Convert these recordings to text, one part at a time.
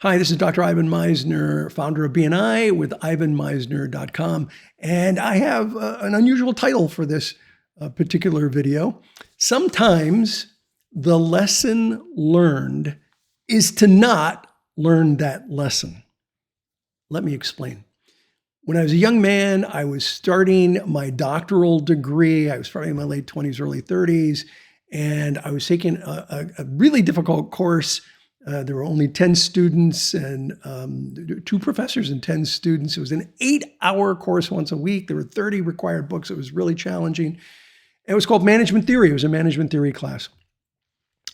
Hi, this is Dr. Ivan Misner, founder of BNI with ivanmisner.com. And I have an unusual title for this particular video. Sometimes the lesson learned is to not learn that lesson. Let me explain. When I was a young man, I was starting my doctoral degree. I was probably in my late 20s, early 30s, and I was taking a really difficult course. There were only 10 students and 2 professors and 10 students. It was an 8-hour course once a week. There were 30 required books. It was really challenging. It was called Management Theory. It was a management theory class.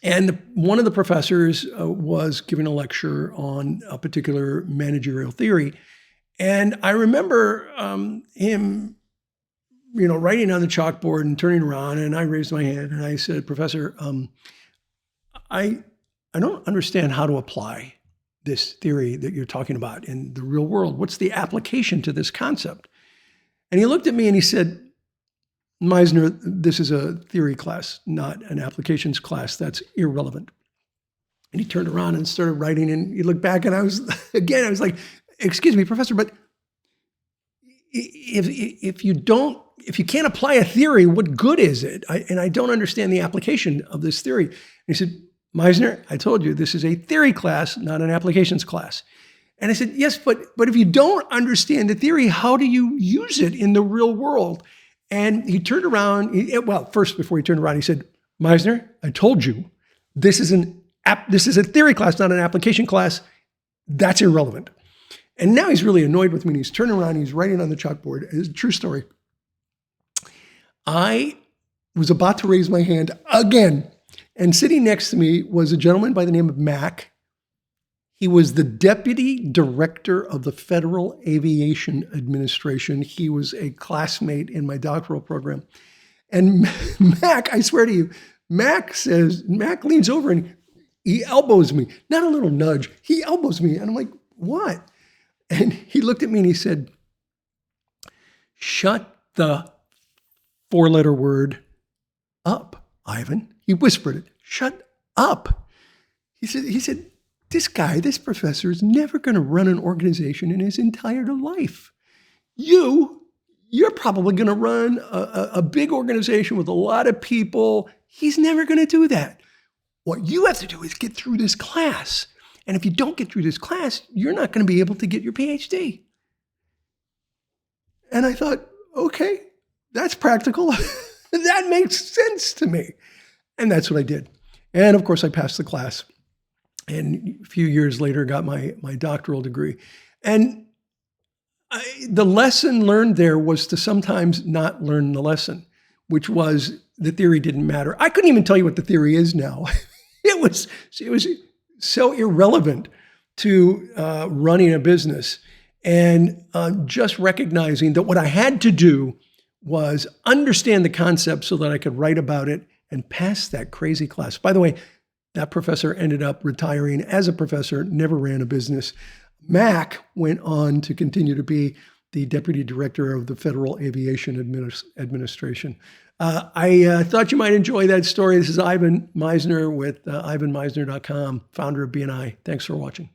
And one of the professors was giving a lecture on a particular managerial theory. And I remember him, writing on the chalkboard and turning around, and I raised my hand and I said, "Professor, I don't understand how to apply this theory that you're talking about in the real world. What's the application to this concept?" And he looked at me and he said, "Misner, this is a theory class, not an applications class. That's irrelevant." And he turned around and started writing, and he looked back, and I was like, "Excuse me, Professor, but if you can't apply a theory, what good is it? I don't understand the application of this theory." And he said, "Misner, I told you this is a theory class, not an applications class." And I said, "Yes, but if you don't understand the theory, how do you use it in the real world?" And he turned around. First, before he turned around, he said, "Misner, I told you this is a theory class, not an application class. That's irrelevant." And now he's really annoyed with me. And he's turning around. And he's writing on the chalkboard. It's a true story. I was about to raise my hand again. And sitting next to me was a gentleman by the name of Mac. He was the deputy director of the Federal Aviation Administration. He was a classmate in my doctoral program. And Mac, I swear to you, Mac leans over and he elbows me. Not a little nudge. He elbows me. And I'm like, "What?" And he looked at me and he said, "Shut the 4-letter word up, Ivan." He whispered it. "Shut up." He said, this professor is never going to run an organization in his entire life. You're probably going to run a big organization with a lot of people. He's never going to do that. What you have to do is get through this class. And if you don't get through this class, you're not going to be able to get your PhD. And I thought, okay, that's practical. That makes sense to me. And that's what I did. And of course, I passed the class. And a few years later, got my doctoral degree. And the lesson learned there was to sometimes not learn the lesson, which was the theory didn't matter. I couldn't even tell you what the theory is now. It was so irrelevant to running a business. And just recognizing that what I had to do was understand the concept so that I could write about it and pass that crazy class. By the way, that professor ended up retiring as a professor, never ran a business. Mac went on to continue to be the deputy director of the Federal Aviation Administration. I thought you might enjoy that story. This is Ivan Misner with ivanmisner.com, founder of BNI. Thanks for watching.